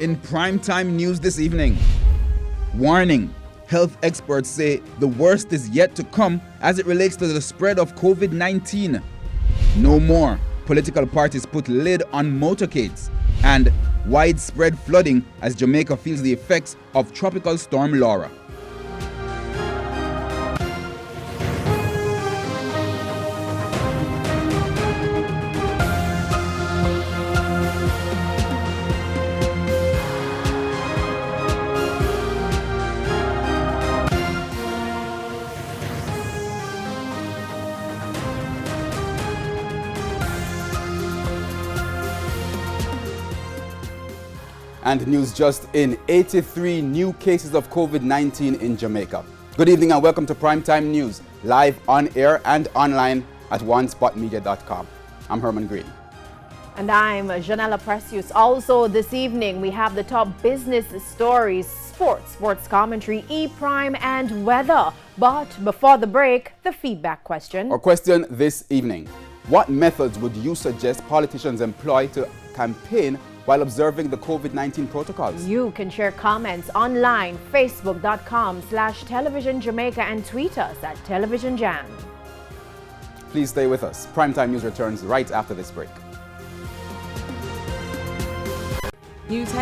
In primetime news this evening, warning, health experts say the worst is yet to come as it relates to the spread of COVID-19. No more, political parties put lid on motorcades. And widespread flooding as Jamaica feels the effects of Tropical Storm Laura. And news just in, 83 new cases of COVID-19 in Jamaica. Good evening and welcome to Primetime News, live on air and online at onespotmedia.com. I'm Herman Green. And I'm Janella Precious. Also this evening, we have the top business stories, sports commentary, e-prime and weather. But before the break, the feedback question. Our question this evening, what methods would you suggest politicians employ to campaign while observing the COVID-19 protocols? You can share comments online, facebook.com/Television Jamaica and tweet us at Television Jam. Please stay with us. Primetime News returns right after this break. News